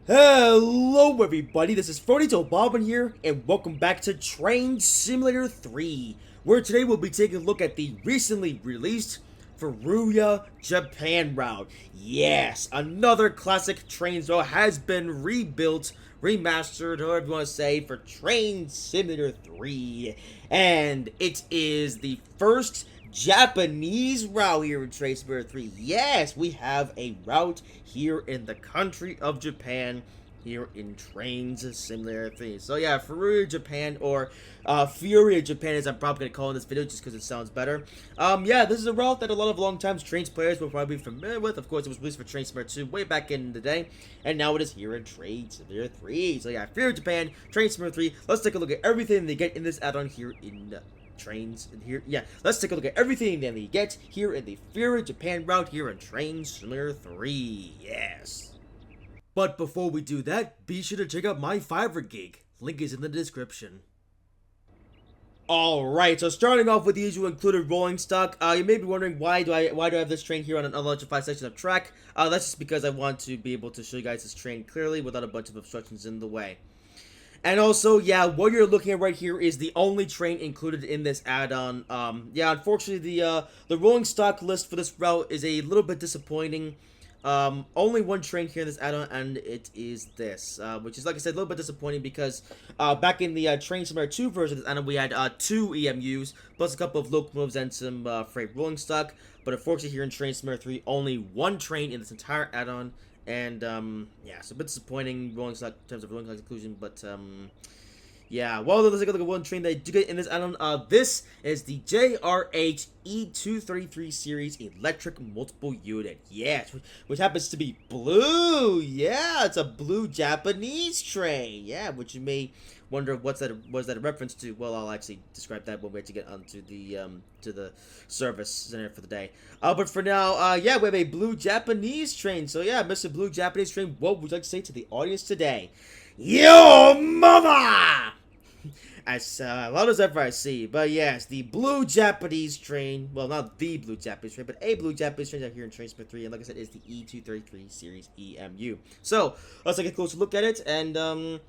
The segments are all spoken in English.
Hello everybody, this is Furuya Japan here, and welcome back to Train Simulator 3, where today we'll be taking a look at the recently released Furuya Japan route. Yes, another classic Trainz route has been rebuilt, remastered, however you want to say, for Train Simulator 3. And it is the first Japanese route here in Train Simulator 3. Yes, we have a route here in the country of Japan, here in Trainz Simulator 3. So yeah, Furuya Japan, or Furuya Japan, as I'm probably going to call in this video just because it sounds better. Yeah, this is a route that a lot of long-time Trainz players will probably be familiar with. Of course, it was released for Train Simulator 2 way back in the day, and now it is here in Train Simulator 3. So yeah, Furuya Japan, Train Simulator 3. Let's take a look at everything they get in this add-on here in Trainz in here. Yeah, let's take a look at everything that they get here in the Furuya Japan route here in Train Simulator 3. Yes. But before we do that, be sure to check out my Fiverr gig. Link is in the description. Alright, so starting off with the usual included rolling stock, you may be wondering why do I have this train here on an unelectrified section of track. That's just because I want to be able to show you guys this train clearly without a bunch of obstructions in the way. And also, yeah, what you're looking at right here is the only train included in this add-on. Yeah, unfortunately, the rolling stock list for this route is a little bit disappointing. Only one train here in this add-on, and it is this, which is, like I said, a little bit disappointing because back in the Train Simulator 2 version of this add-on, we had 2 EMUs, plus a couple of locomotives and some freight rolling stock. But unfortunately, here in Train Simulator 3, only one train in this entire add-on. And, yeah, it's a bit disappointing rolling stock in terms of rolling stock inclusion, but, yeah, well, let's take a look at one train that I do get in this add-on. This is the JRH E233 series electric multiple unit. Yes, which happens to be blue. Yeah, it's a blue Japanese train. Yeah, which you may wonder what's that a reference to. Well, I'll actually describe that when we actually get onto the service center for the day. But for now, yeah, we have a blue Japanese train. So yeah, Mr. Blue Japanese train, what would you like to say to the audience today? Yo, mama! As loud as ever I see. But yes, the blue Japanese train. Well, not the blue Japanese train, but a blue Japanese train out here in Train Simulator 3. And like I said, is the E233 series EMU. So, let's take a closer look at it. And,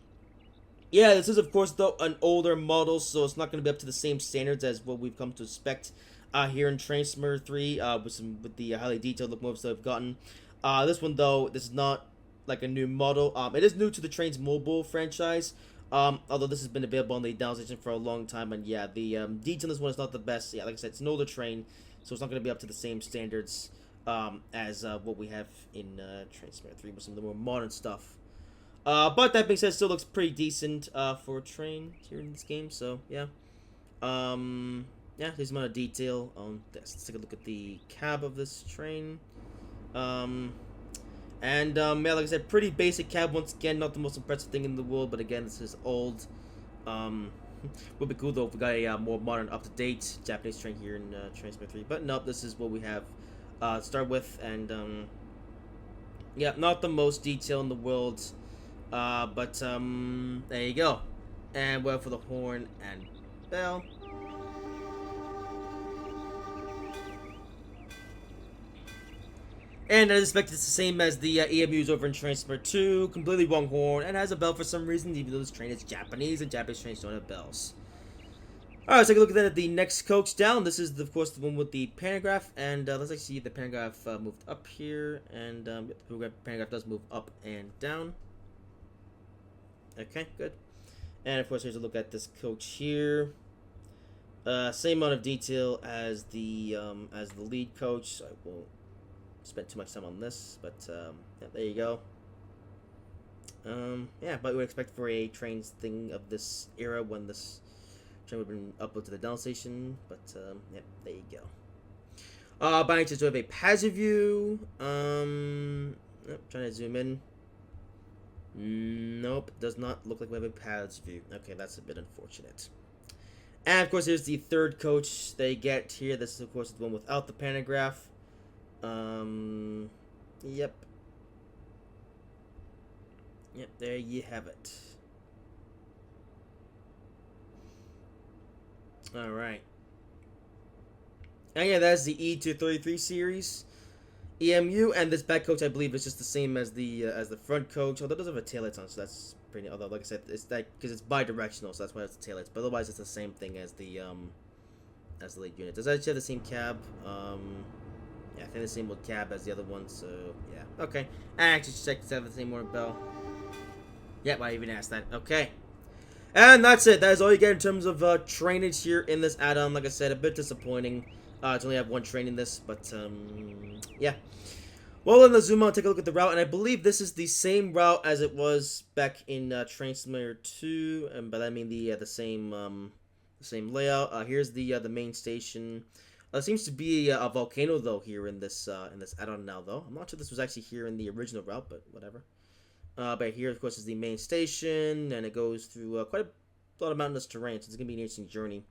yeah, this is, of course, though, an older model. So, it's not going to be up to the same standards as what we've come to expect here in Train Simulator 3. With the highly detailed locomotives that I've gotten. This one, though, this is not like a new model. It is new to the Trainz Mobile franchise. Although this has been available on the down station for a long time, and yeah, the detail on this one is not the best. Yeah, like I said, it's an older train, so it's not going to be up to the same standards as what we have in Train Simulator 3 with some of the more modern stuff. But that being said, it still looks pretty decent for a train here in this game. So yeah, yeah, there's a amount of detail on this. Let's take a look at the cab of this train. Yeah, like I said, pretty basic cab once again, not the most impressive thing in the world, but again, this is old. Would be cool though if we got a more modern, up-to-date Japanese train here in Train Simulator 3, but nope, this is what we have to start with, and yeah, not the most detail in the world, but there you go. And well, for the horn and bell. And I suspect it's the same as the EMUs over in Train Simulator 2. Completely wrong horn, and has a bell for some reason, even though this train is Japanese, and Japanese trains don't have bells. Alright, let's take a look at the next coach down. This is, of course, the one with the pantograph, and let's actually see if the pantograph moved up here, and the pantograph does move up and down. Okay, good. And, of course, here's a look at this coach here. Same amount of detail as the lead coach, so I won't spent too much time on this, but yeah, there you go. Yeah, but we would expect for a Trainz thing of this era when this train would have been uploaded to the down station, but yeah, there you go. By any chance, do we have a passive view? Trying to zoom in. Nope, does not look like we have a passive view. Okay, that's a bit unfortunate. And of course, here's the third coach they get here. This is, of course, the one without the pantograph. Yep. Yep, there you have it. Alright. And yeah, that's the E233 series. EMU, and this back coach I believe is just the same as the front coach, although it does have a taillights on, so that's pretty. Although like I said, it's that because it's bi-directional, so that's why it's the taillights. But otherwise, it's the same thing as the lead unit. Does that actually have the same cab? Yeah, I think the same old cab as the other one. So yeah, okay. I actually checked to have the same warning bell. Yep, I even asked that. Okay. And that's it. That is all you get in terms of trainage here in this add-on. Like I said, a bit disappointing to only have one train in this, but yeah. Well, then let's zoom out and take a look at the route, and I believe this is the same route as it was back in Train Simulator 2, and by that I mean the same layout. Here's the main station. Seems to be a volcano though here in this add-on now though. I'm not sure this was actually here in the original route, but whatever. But here, of course, is the main station, and it goes through quite a lot of mountainous terrain, so it's going to be an interesting journey.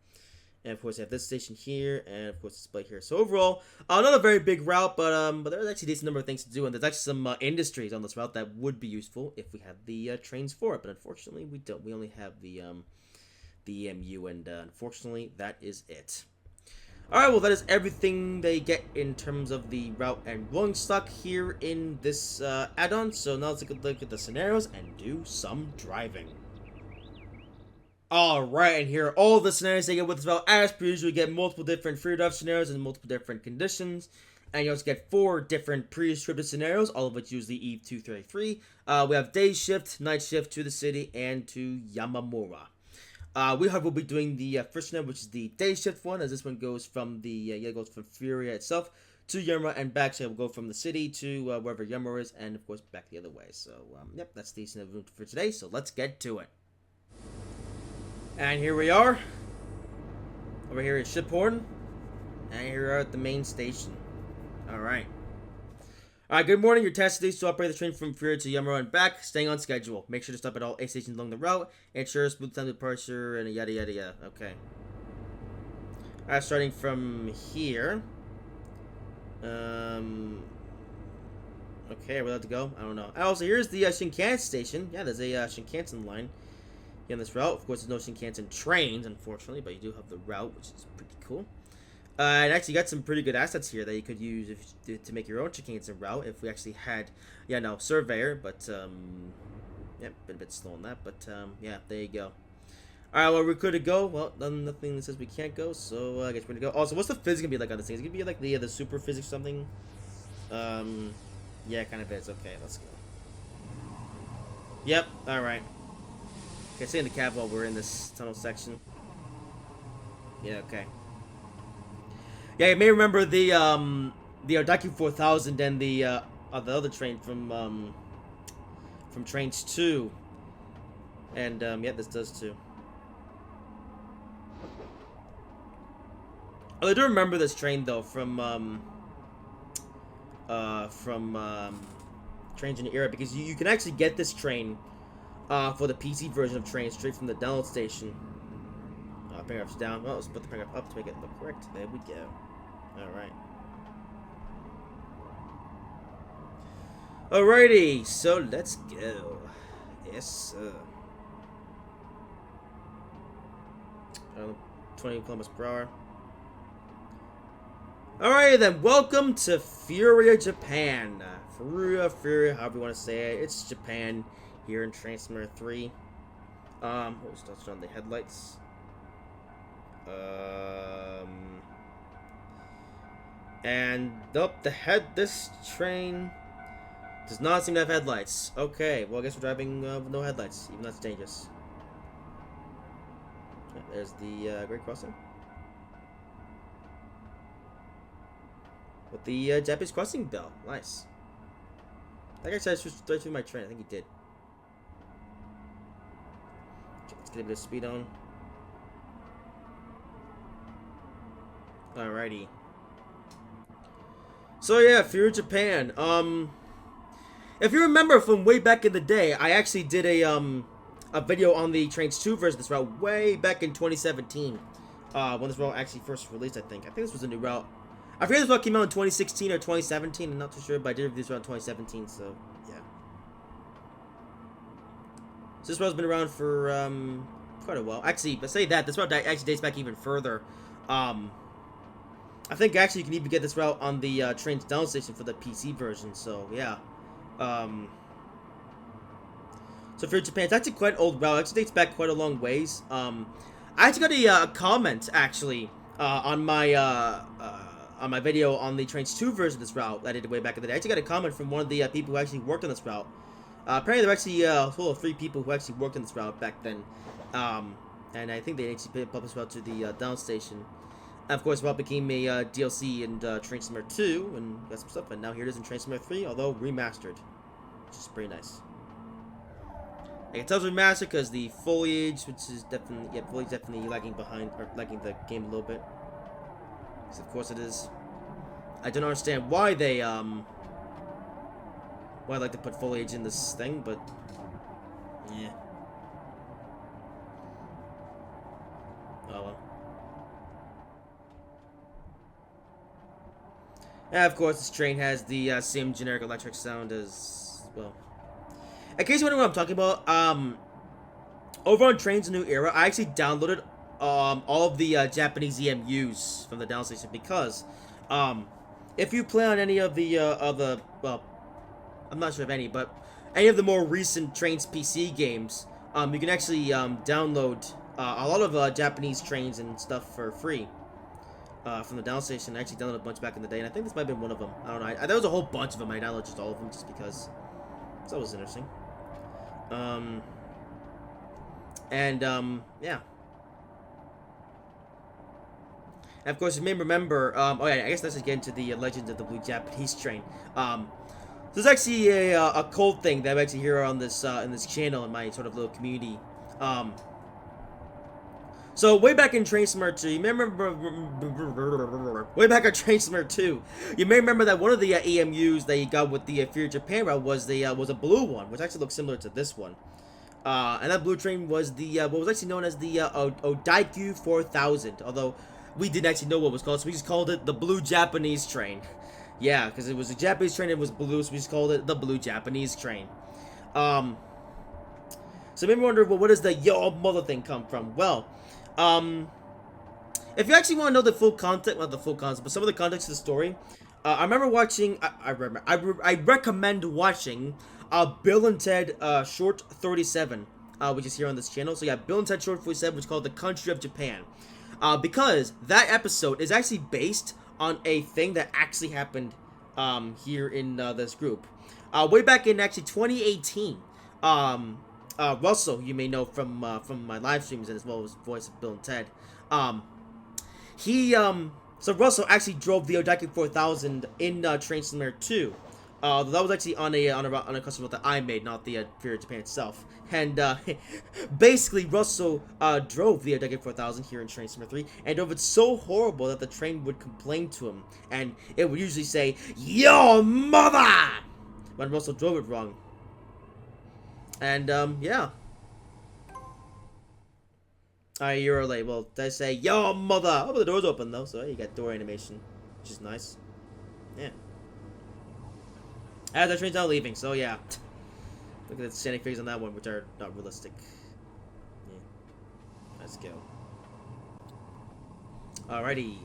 And, of course, you have this station here, and, of course, display here. So, overall, not a very big route, but there's actually a decent number of things to do, and there's actually some industries on this route that would be useful if we had the trains for it. But, unfortunately, we don't. We only have the EMU, and, unfortunately, that is it. Alright, well, that is everything they get in terms of the route and rolling stock here in this add-on. So now let's take a look at the scenarios and do some driving. Alright, and here are all the scenarios they get with this route. As per usual, you get multiple different free drive scenarios and multiple different conditions. And you also get 4 different pre-scripted scenarios, all of which use the Eve 233. We have day shift, night shift to the city, and to Yamamura. We will be doing the first scenario, which is the day shift one, as this one goes from goes from Furuya itself to Yamura and back. So we'll go from the city to wherever Yamura is, and of course back the other way. So yep, that's the scenario for today. So let's get to it. And here we are. Over here is Shiphorn, and here we are at the main station. All right. Alright, good morning. Your task today is to operate the train from Furuya to Yamura and back, staying on schedule. Make sure to stop at all 8 stations along the route, ensure smooth time departure, and yada yada yada. Okay. Alright, starting from here. Okay, are we allowed to go? I don't know. Also, here's the Shinkansen station. Yeah, there's a Shinkansen line here on this route. Of course, there's no Shinkansen trains, unfortunately, but you do have the route, which is pretty cool. And actually got some pretty good assets here that you could use to make your own Shinkansen route if we actually had, Surveyor, but, yep, been a bit slow on that, but, yeah, there you go. Alright, well, we could go. Well, nothing that says we can't go, so I guess we're gonna go. Also, what's the physics gonna be like on this thing? Is it gonna be like the super physics something? Yeah, kind of is. Okay, let's go. Yep, alright. Okay, stay in the cab while we're in this tunnel section. Yeah, okay. Yeah, you may remember the Ardaki 4000 and the other train from Trainz 2. And yeah, this does too. Oh, I do remember this train though from Trainz in the era, because you can actually get this train for the PC version of Trainz straight from the download station. Bring it down. Well, let's put the bring up to make it look correct. There we go. Alright. Alrighty, so let's go. Yes, sir. 20 kilometers per hour. Alright then, welcome to Furuya Japan. Furuya, however you want to say it. It's Japan here in Train Simulator 3. What was touched on the headlights? And nope, this train does not seem to have headlights. Okay, well I guess we're driving with no headlights, even though that's dangerous. There's the Great Crossing. With the Japanese crossing bell. Nice. That guy said I switched right through my train. I think he did. Okay, let's get a bit of speed on. Alrighty. So yeah, Furuya Japan. If you remember from way back in the day, I actually did a video on the Trainz 2 version of this route way back in 2017. When this route actually first released, I think this was a new route. I forget this route came out in 2016 or 2017. I'm not too sure, but I did review this route in 2017. So yeah. So this route's been around for quite a while. Actually, but say that this route actually dates back even further. I think actually you can even get this route on the Trainz down station for the PC version. So yeah. So Furuya Japan, it's actually quite an old route. It actually dates back quite a long ways. I actually got a comment actually on my video on the Trainz 2 version of this route that I did way back in the day. I actually got a comment from one of the people who actually worked on this route. Apparently there were actually a total of 3 people who actually worked on this route back then. And I think they actually published route to the down station. And of course, route became a DLC in Train Simulator 2 and got some stuff. And now here it is in Train Simulator 3, although remastered, which is pretty nice. I can tell it's remastered because the foliage, which is definitely, foliage definitely lagging behind, or lagging the game a little bit. Because of course it is. I don't understand why they, why I like to put foliage in this thing, but, yeah. Oh well. And of course this train has the same generic electric sound as, well. In case you wonder what I'm talking about, over on Trainz: A New Era, I actually downloaded all of the Japanese EMUs from the down station because if you play on any of the well, I'm not sure of any, but any of the more recent Trainz PC games, you can actually download a lot of Japanese trains and stuff for free from the down station. I actually downloaded a bunch back in the day, and I think this might have been one of them. I don't know. There was a whole bunch of them. I downloaded just all of them just because it's always interesting. Yeah. And of course, you may remember, oh yeah, I guess let's just get into the Legends of the Blue Japanese Train. There's actually a cold thing that I actually hear on this, in this channel, in my sort of little community. So way back in Train Simulator 2, you may remember, way back in Train Simulator 2, you may remember that one of the EMUs that you got with the Furuya Japan route was a blue one, which actually looks similar to this one. And that blue train was the what was actually known as the Odaikyu 4000, although we didn't actually know what it was called, so we just called it the Blue Japanese Train. Yeah, because it was a Japanese train, it was blue, so we just called it the Blue Japanese Train. So maybe wonder, well, where does the yo mother thing come from? Well, if you actually want to know the full context, not the full context, but some of the context of the story, I remember watching, I recommend watching Bill and Ted Short 37, which is here on this channel. So yeah, Bill and Ted Short 47, which is called The Country of Japan. Because that episode is actually based on a thing that actually happened here in this group. Way back in actually 2018, Russell, you may know from my live streams and as well as voice of Bill and Ted. So Russell actually drove the Odaikyu 4000 in Train Simulator 2. That was actually on a custom route that I made, not the Furuya Japan itself. And basically, Russell drove the Odaikyu 4000 here in Train Simulator 3, and drove it so horrible that the train would complain to him, and it would usually say, "Yo, mother!" when Russell drove it wrong. And yeah. Alright, you're late. Well, did I say, "Yo, mother"? Oh, but the door's open though, so you got door animation, which is nice. Yeah. As the train's now leaving, so yeah. Look at the standing figures on that one, which are not realistic. Yeah. Let's go. Alrighty.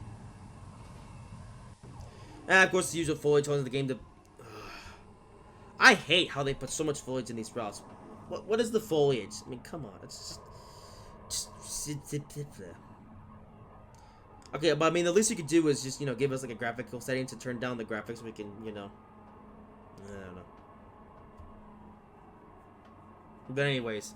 And of course, the usual foliage ones in the game. I hate how they put so much foliage in these routes. What is the foliage? I mean, come on. It's just okay, but I mean, the least you could do is just, you know, give us like a graphical setting to turn down the graphics so we can, you know. I don't know. But anyways,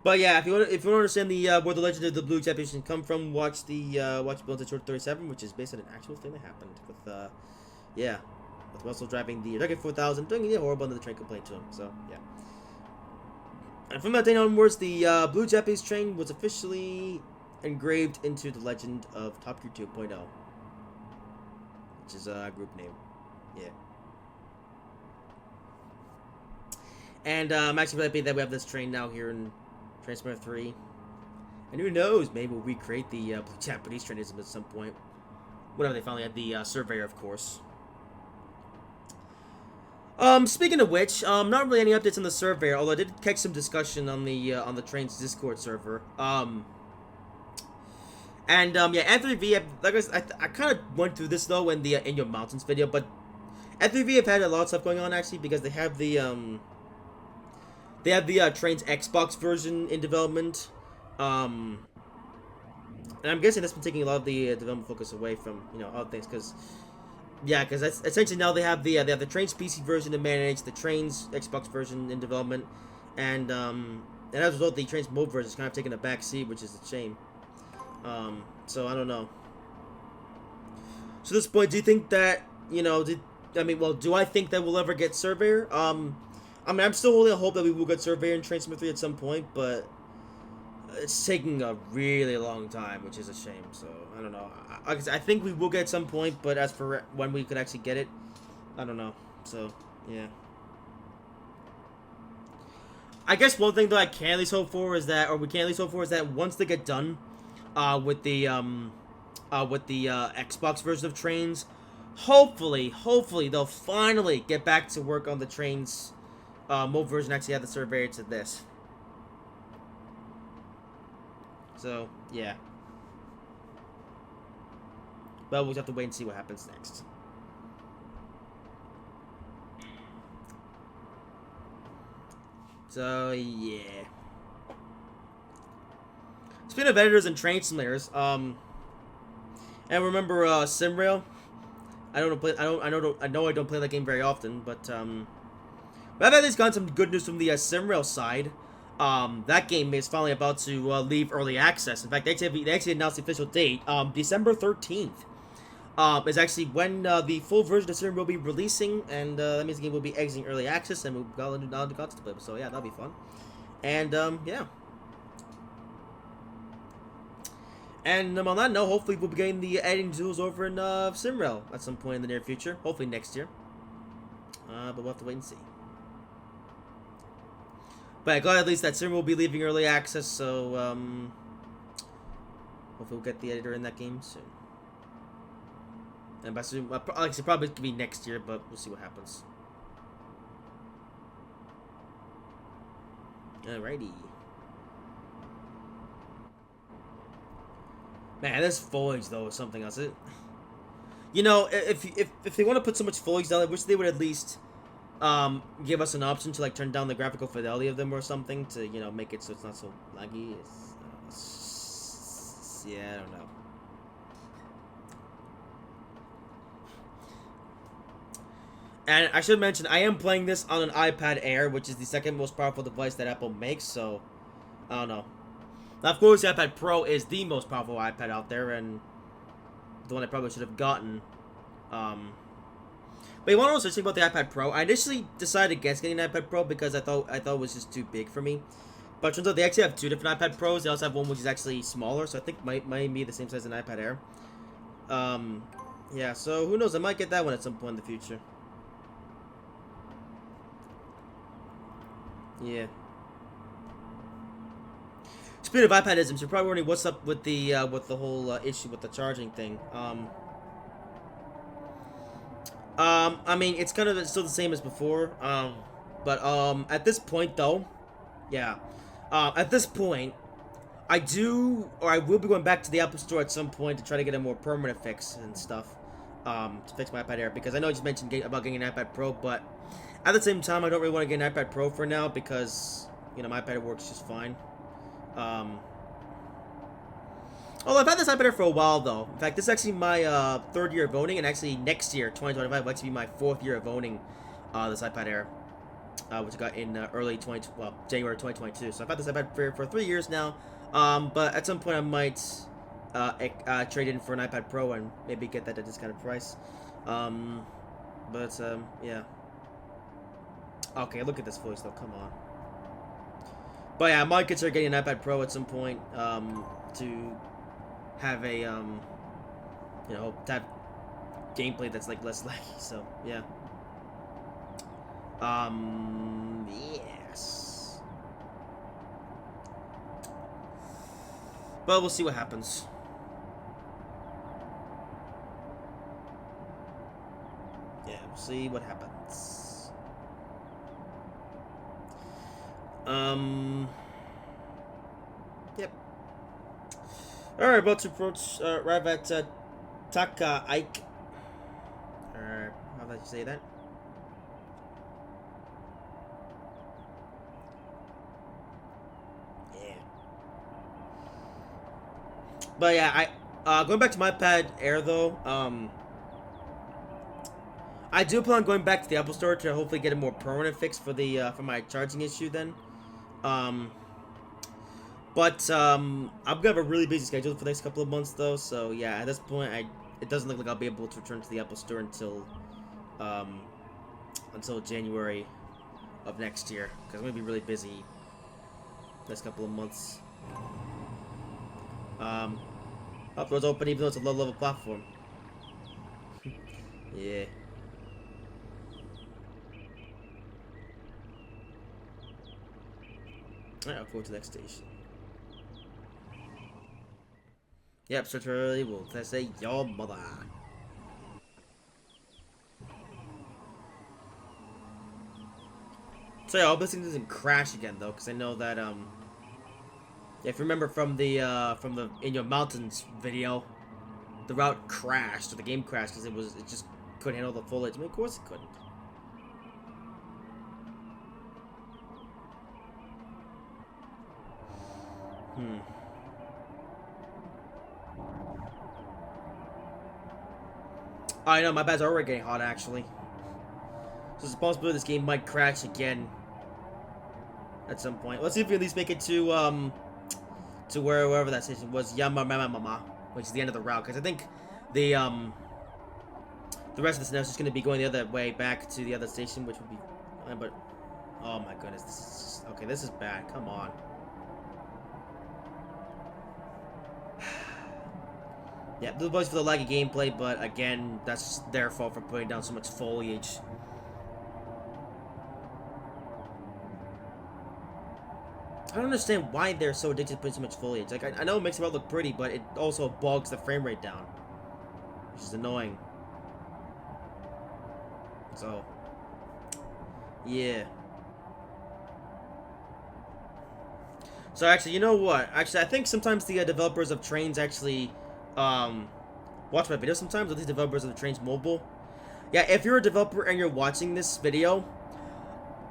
but yeah, if you want to understand the where the Legend of the Blue Japanese come from, watch Bill and Ted Short 37, which is based on an actual thing that happened with yeah, with Russell driving the Odaikyu 4000, doing it horrible, and the train complained to him. So yeah. And from that day onwards, the Blue Japanese Train was officially engraved into the Legend of Top Gear 2.0, which is a group name. Yeah. And I'm actually really happy that we have this train now here in Train Simulator 3. And who knows, maybe we'll recreate the Blue Japanese Trainism at some point. Whenever they finally have the Surveyor, of course. Speaking of which, not really any updates on the Surveyor, although I did catch some discussion on the Trainz Discord server. And yeah, Anthony V. Like I kind of went through this though in the in your mountains video, but Anthony V. have had a lot of stuff going on actually because they have the Trainz Xbox version in development. Um, and I'm guessing that's been taking a lot of the development focus away from other things because yeah, because that's essentially now they have the Trainz PC version to manage, the Trainz Xbox version in development, and as a result, the Trainz mobile version is kind of taking a back seat, which is a shame. So I don't know. So at this point, do you think that do I think that we'll ever get Surveyor? I mean, I'm still holding a hope that we will get Surveyor in Train Sim 3 at some point, but it's taking a really long time, which is a shame. So I don't know. I think we will get at some point, but as for when we could actually get it, I don't know. So yeah. I guess one thing that I can at least hope for is that, or we can at least hope for, is that once they get done, with the Xbox version of Trainz, hopefully they'll finally get back to work on the Trainz mobile version. Actually, add the Surveyor to this. So yeah, but we'll have to wait and see what happens next. So yeah. Speaking of editors and train simulators, and remember Simrail? I know I don't play that game very often, but I've at least gotten some good news from the Simrail side. That game is finally about to leave early access. In fact, they actually announced the official date. December 13th is actually when the full version of Simrail will be releasing, and that means the game will be exiting early access, and we'll got a new content to play with. So yeah, that'll be fun. And yeah. And on that note, hopefully we'll be getting the editing tools over in Simrail at some point in the near future. Hopefully next year. But we'll have to wait and see. But I'm glad at least that Simrail will be leaving early access, so hopefully we'll get the editor in that game soon. And by soon, like I said, probably could be next year, but we'll see what happens. Alrighty. Man, this foliage though is something else. If they want to put so much foliage down, I wish they would at least give us an option to like turn down the graphical fidelity of them or something to make it so it's not so laggy. Yeah, I don't know. And I should mention, I am playing this on an iPad Air, which is the second most powerful device that Apple makes. So I don't know. Now, of course, the iPad Pro is the most powerful iPad out there, and the one I probably should have gotten. But you want to know something about the iPad Pro? I initially decided against getting an iPad Pro because I thought it was just too big for me. But it turns out they actually have two different iPad Pros. They also have one which is actually smaller, so I think might be the same size as an iPad Air. Yeah, so who knows? I might get that one at some point in the future. Yeah. Speaking of iPadisms, you're probably wondering what's up with the whole issue with the charging thing. I mean, it's kind of still the same as before. But at this point though, yeah, at this point, I will be going back to the Apple Store at some point to try to get a more permanent fix and stuff, to fix my iPad Air, because I know I just mentioned about getting an iPad Pro, but at the same time, I don't really want to get an iPad Pro for now because my iPad works just fine. Although I've had this iPad Air for a while, though. In fact, this is actually my third year of owning, and actually next year, 2025, will actually be my fourth year of owning this iPad Air, which I got in January 2022. So I've had this iPad for 3 years now. But at some point, I might trade in for an iPad Pro and maybe get that at a discounted price. Yeah. Okay, look at this voice, though. Come on. But yeah, I might consider getting an iPad Pro at some point to have a to have gameplay that's like less laggy. So yeah. Yes. But we'll see what happens. Yeah, we'll see what happens. Yep. Alright, about to approach, arrive at, Taka Ike. How did you say that? Yeah. But yeah, going back to my iPad Air though, I do plan on going back to the Apple Store to hopefully get a more permanent fix for my charging issue then. Um, I'm gonna have a really busy schedule for the next couple of months though, so yeah, at this point, it doesn't look like I'll be able to return to the Apple Store um, until January of next year, because I'm gonna be really busy next couple of months. Uploads open even though it's a low-level platform. Yeah. Alright, I'll go to the next station. Yep, search early. Will I say your mother? So yeah, I hope this thing doesn't crash again though, because I know that if you remember from the In Your Mountains video, the route crashed or the game crashed because it just couldn't handle the foliage. I mean, of course it couldn't. I know, my bad's already getting hot, actually. So it's possible this game might crash again at some point. Let's see if we can at least make it to wherever that station was, Yamamamama, which is the end of the route. Because I think the rest of this now is just going to be going the other way back to the other station, which would be... But, oh my goodness, this is just, okay, this is bad. Come on. Yeah, the boys for the laggy gameplay, but again, that's their fault for putting down so much foliage. I don't understand why they're so addicted to putting so much foliage. Like, I know it makes the world look pretty, but it also bogs the frame rate down, which is annoying. So, yeah. So actually, you know what? Actually, I think sometimes the developers of Trainz actually watch my videos sometimes, or these developers of the Trainz mobile. Yeah, if you're a developer and you're watching this video,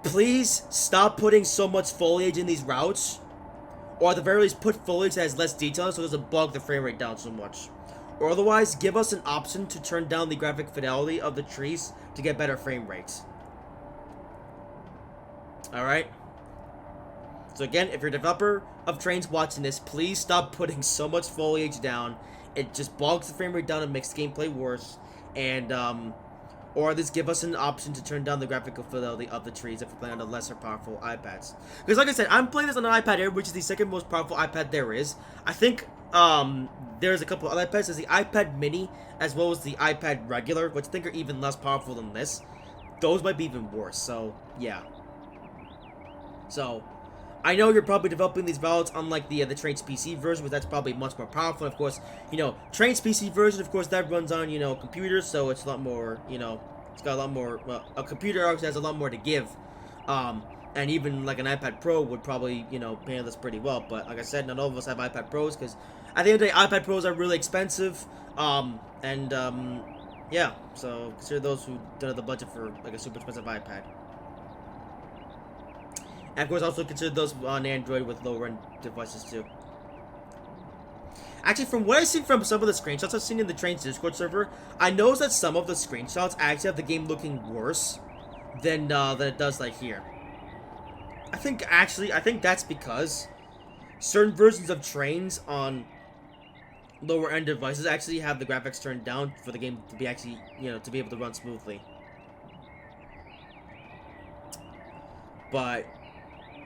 please stop putting so much foliage in these routes, or at the very least put foliage that has less detail so it doesn't bog the frame rate down so much. Or otherwise, give us an option to turn down the graphic fidelity of the trees to get better frame rates. Alright? So again, if you're a developer of Trainz watching this, please stop putting so much foliage down. It just bogs the frame rate down and makes the gameplay worse. And, or at least give us an option to turn down the graphical fidelity of the trees if you're playing on the lesser powerful iPads. Because like I said, I'm playing this on an iPad Air, which is the second most powerful iPad there is. I think, there's a couple other iPads. There's the iPad mini, as well as the iPad regular, which I think are even less powerful than this. Those might be even worse, so, yeah. So, I know you're probably developing these routes unlike the Trainz PC version, but that's probably much more powerful. Of course, you know, Trainz PC version, of course, that runs on, you know, computers, so it's a lot more, you know, it's got a lot more, well, a computer obviously has a lot more to give. And even like an iPad Pro would probably, you know, handle this pretty well. But like I said, not all of us have iPad Pros, because at the end of the day, iPad Pros are really expensive. Yeah, so consider those who don't have the budget for like a super expensive iPad. And of course, also consider those on Android with lower-end devices too. Actually, from what I've seen from some of the screenshots I've seen in the Trainz Discord server, I noticed that some of the screenshots actually have the game looking worse than it does like here. I think that's because certain versions of Trainz on lower-end devices actually have the graphics turned down for the game to be actually, you know, to be able to run smoothly. But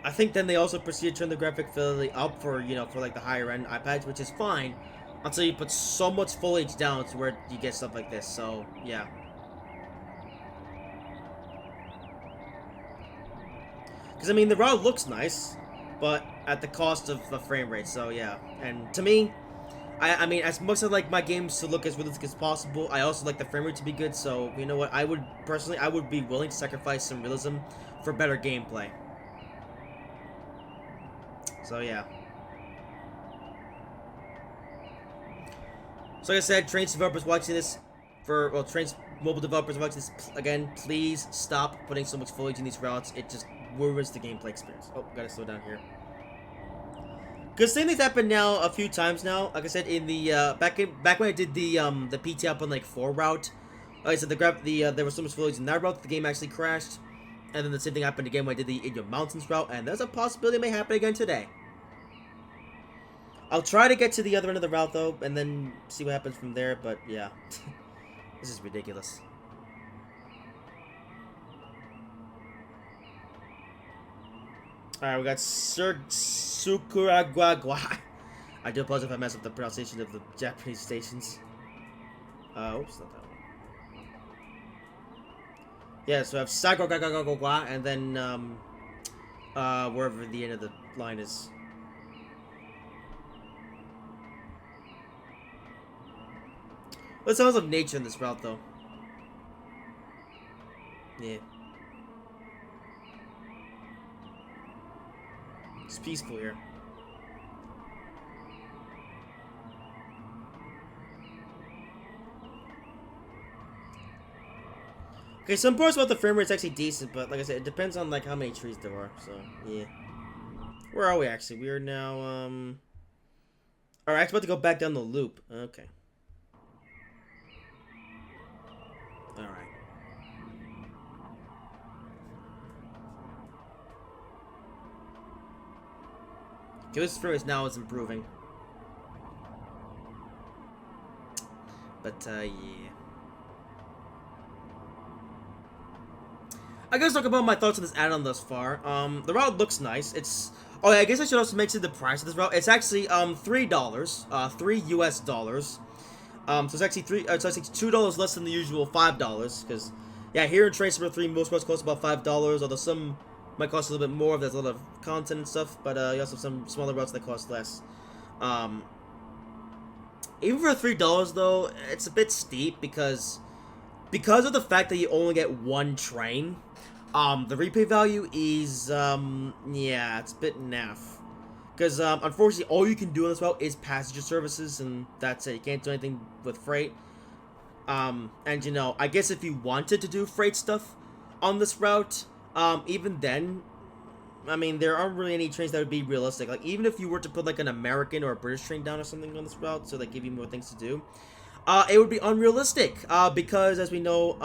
I think then they also proceed to turn the graphic fidelity up for, you know, for like the higher end iPads, which is fine until you put so much foliage down to where you get stuff like this. So, yeah. Because, I mean, the route looks nice, but at the cost of the frame rate, so yeah. And to me, I mean, as much as I like my games to look as realistic as possible, I also like the frame rate to be good, so, you know what, I would be willing to sacrifice some realism for better gameplay. So, yeah. So like I said, Trainz developers watching this, Trainz mobile developers watching this, again, please stop putting so much foliage in these routes. It just ruins the gameplay experience. Oh, gotta slow down here. Because same thing's happened now a few times now. Like I said, in the back when I did the PT up on like 4 route, like I said there was so much foliage in that route that the game actually crashed, and then the same thing happened again when I did the in your mountains route, and there's a possibility it may happen again today. I'll try to get to the other end of the route though, and then see what happens from there. But yeah, this is ridiculous. Alright, we got Sukuragwagwa. I do apologize if I mess up the pronunciation of the Japanese stations. Oops, not that one. Yeah, so I have Sakuragwagwa, and then, wherever the end of the line is. There's sounds of nature in this route, though. Yeah. It's peaceful here. Okay, some parts about the frame rate's actually decent, but like I said, it depends on like how many trees there are. So yeah. Where are we actually? We are now Alright, I'm about to go back down the loop. Okay. Alright. Okay, this frame rate now is improving. But yeah. I guess talk about my thoughts on this add-on thus far. The route looks nice. It's oh yeah, I guess I should also mention the price of this route. It's actually $3, $3 US. So it's actually $2 less than the usual $5. Because yeah, here in Trainz number 3, most routes cost about $5. Although some might cost a little bit more if there's a lot of content and stuff. But you also have some smaller routes that cost less. Even for $3 though, it's a bit steep because of the fact that you only get one train. The replay value is, yeah, it's a bit naff. Because, unfortunately, all you can do on this route is passenger services, and that's it. You can't do anything with freight. And, you know, I guess if you wanted to do freight stuff on this route, even then, I mean, there aren't really any trains that would be realistic. Like, even if you were to put, like, an American or a British train down or something on this route, so they give you more things to do, it would be unrealistic, because, as we know,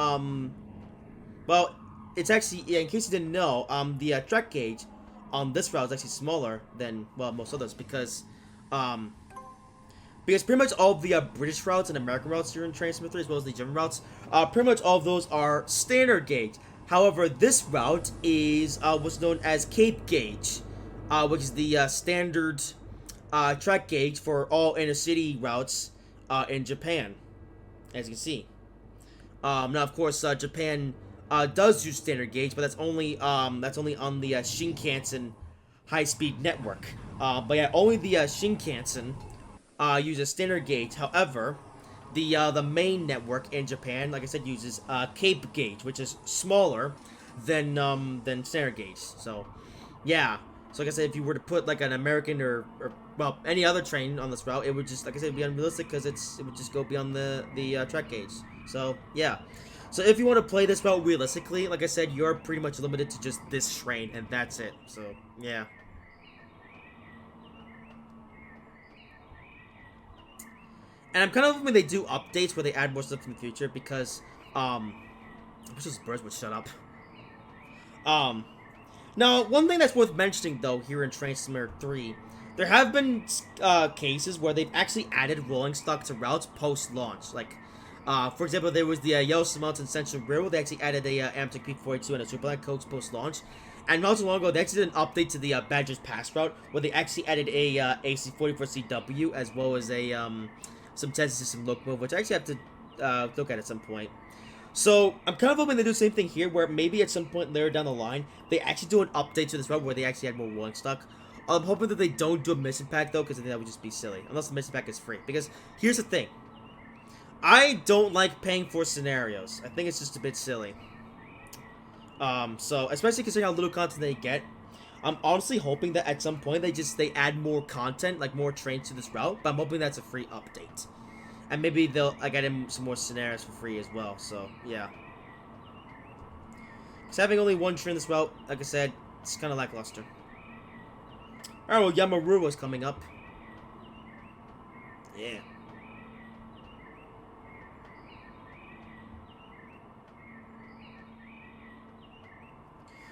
well, it's actually, yeah, in case you didn't know, the track gauge on this route is actually smaller than, well, most others, because pretty much all of the British routes and American routes here in Trainz number 3, as well as the German routes, pretty much all of those are standard gauge. However, this route is what's known as Cape gauge, which is the standard track gauge for all inner-city routes in Japan, as you can see. Now, of course, Japan does use standard gauge, but that's only on the Shinkansen high-speed network. But yeah, only the Shinkansen uses standard gauge. However, the main network in Japan, like I said, uses Cape gauge, which is smaller than standard gauge. So, yeah. So, like I said, if you were to put like an American or well, any other train on this route, it would just, like I said, be unrealistic because it would just go beyond the track gauge. So, yeah. So, if you want to play this route realistically, like I said, you're pretty much limited to just this train, and that's it. So, yeah. And I'm kind of hoping they do updates where they add more stuff in the future because, I wish those birds would shut up. Now, one thing that's worth mentioning, though, here in Trainz number 3, there have been cases where they've actually added rolling stock to routes post-launch. Like, for example, there was the Yellowstone Mountain Central Railroad. They actually added a Amtrak P42 and a Superline coach post-launch. And not too long ago, they actually did an update to the Badgers Pass route where they actually added a AC44CW as well as a some Tensor System locomotive, which I actually have to look at some point. So, I'm kind of hoping they do the same thing here, where maybe at some point later down the line, they actually do an update to this route where they actually add more rolling stock. I'm hoping that they don't do a mission pack, though, because I think that would just be silly. Unless the mission pack is free. Because, here's the thing. I don't like paying for scenarios. I think it's just a bit silly. So, especially considering how little content they get, I'm honestly hoping that at some point they add more content, like more trains to this route, but I'm hoping that's a free update. And maybe I get him some more scenarios for free as well. So yeah. Because having only one train this route, like I said, it's kind of lackluster. Alright, well, Yamarua's coming up. Yeah.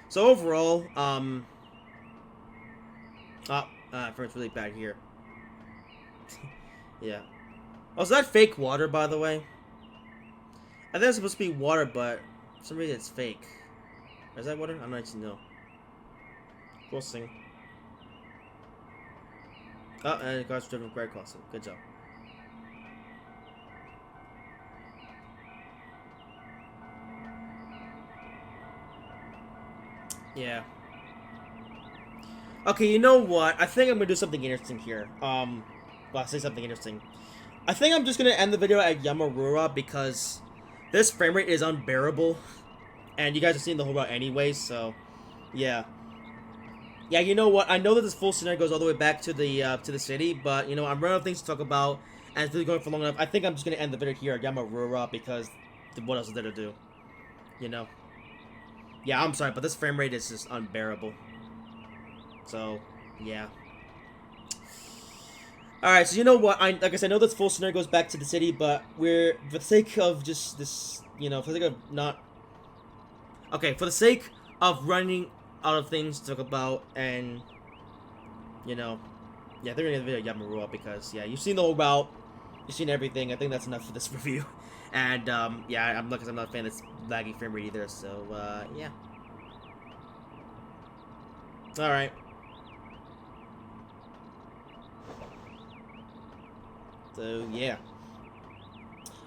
So overall, it's really bad here. Yeah. Oh, is that fake water, by the way? I think it's supposed to be water, but for some reason it's fake. Is that water? I'm not actually know. Crossing. Oh, and the car's driven great crossing. Good job. Yeah. Okay, you know what? I think I'm gonna do something interesting here. Well, I'll say something interesting. I think I'm just gonna end the video at Yamarura because this frame rate is unbearable, and you guys have seen the whole route anyways. So, yeah. Yeah, you know what? I know that this full scenario goes all the way back to the city, but you know I'm running out of things to talk about, and it's been going for long enough. I think I'm just gonna end the video here at Yamarura because what else is there to do? You know? Yeah, I'm sorry, but this frame rate is just unbearable. So, yeah. Alright, so you know what? Like I said, I know this full scenario goes back to the city, but we're, for the sake of just this, you know, for the sake of not... Okay, for the sake of running out of things to talk about, and, you know, yeah, they're gonna video Yamarua because, yeah, you've seen the whole route, you've seen everything. I think that's enough for this review. And, yeah, I'm not a fan of this laggy frame rate either, so, yeah. Alright. So, yeah.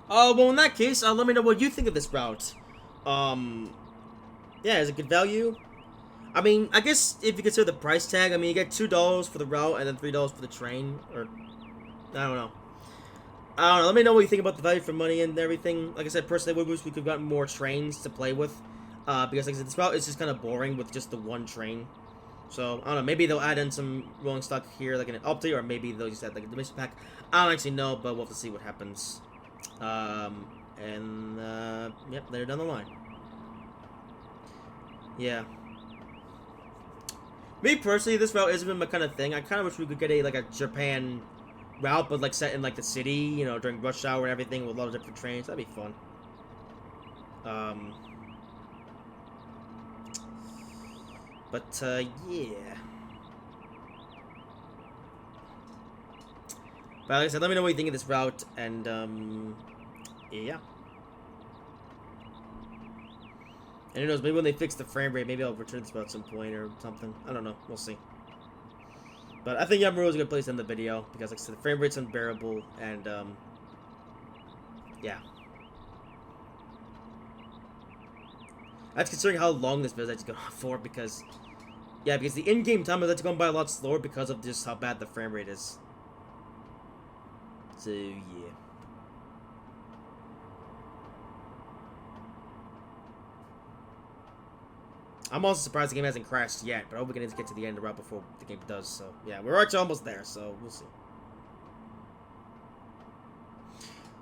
Well, in that case, let me know what you think of this route. Yeah, is it good value? I mean, I guess if you consider the price tag, I mean, you get $2 for the route and then $3 for the train, or, I don't know. I don't know, let me know what you think about the value for money and everything. Like I said, personally, I wish we could have gotten more trains to play with, because, like I said, this route is just kind of boring with just the one train. So, I don't know, maybe they'll add in some rolling stock here, like in an update, or maybe they'll just add, like, a dimension pack. I don't actually know, but we'll have to see what happens. Yep, later down the line. Yeah. Me, personally, this route isn't my kind of thing. I kind of wish we could get like, a Japan route, but, like, set in, like, the city, you know, during rush hour and everything, with a lot of different trains. That'd be fun. Yeah. But like I said, let me know what you think of this route, and, yeah. And who knows, maybe when they fix the frame rate, maybe I'll return this route at some point or something. I don't know, we'll see. But I think Yamaru is a good place to end the video, because like I said, the frame rate's unbearable, and, yeah. That's considering how long this video is actually going on for, because... Yeah, because the in-game time is actually going by a lot slower because of just how bad the frame rate is. So, yeah. I'm also surprised the game hasn't crashed yet, but I hope we can get to the end of the route before the game does, so, yeah. We're actually almost there, so we'll see.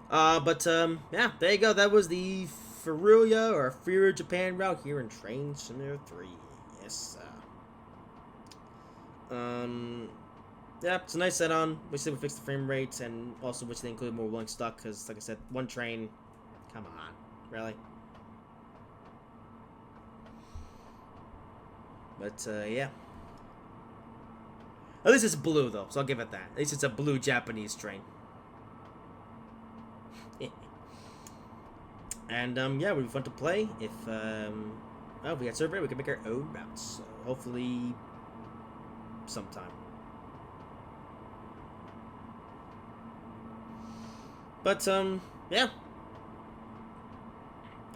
Yeah, there you go. That was the Furuya Japan route here in Trainz Simulator 3. Yes, yeah, it's a nice set-on. Wish they would fix the frame rates, and also wish they included more rolling stock, because, like I said, one train, come on, really? But, yeah. At least it's blue, though, so I'll give it that. At least it's a blue Japanese train. And, yeah, it would be fun to play if, well, if we had server, we could make our own routes, so hopefully sometime. But, yeah.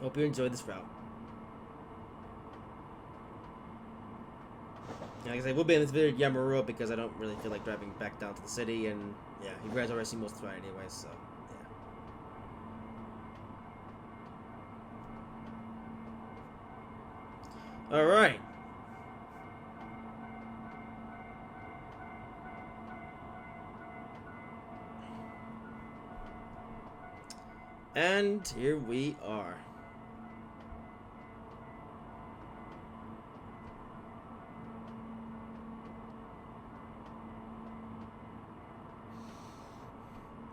Hope you enjoyed this route. Like I said, we'll be in this video Yamarua because I don't really feel like driving back down to the city, and yeah, you guys already seen most of it anyway, so yeah. Alright. And here we are.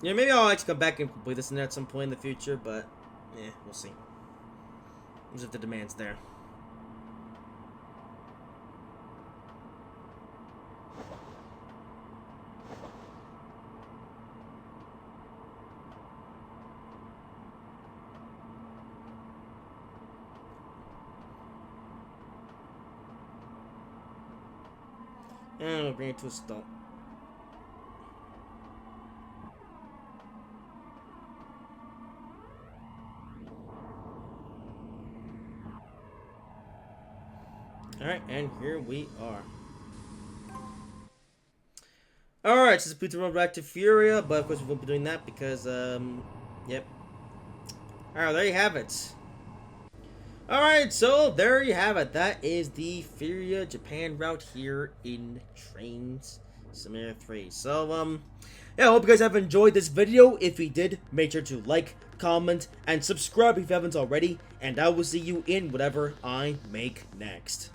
Yeah, maybe I'll actually come back and complete this at some point in the future, but yeah, we'll see. As if the demand's there. And we'll bring it to a stop. Alright, and here we are. Alright, so let's run back to Furuya, but of course we won't be doing that because, yep. Alright, there you have it. Alright, so there you have it. That is the Furuya Japan route here in Trainz Simulator 3. So, yeah, I hope you guys have enjoyed this video. If you did, make sure to like, comment, and subscribe if you haven't already. And I will see you in whatever I make next.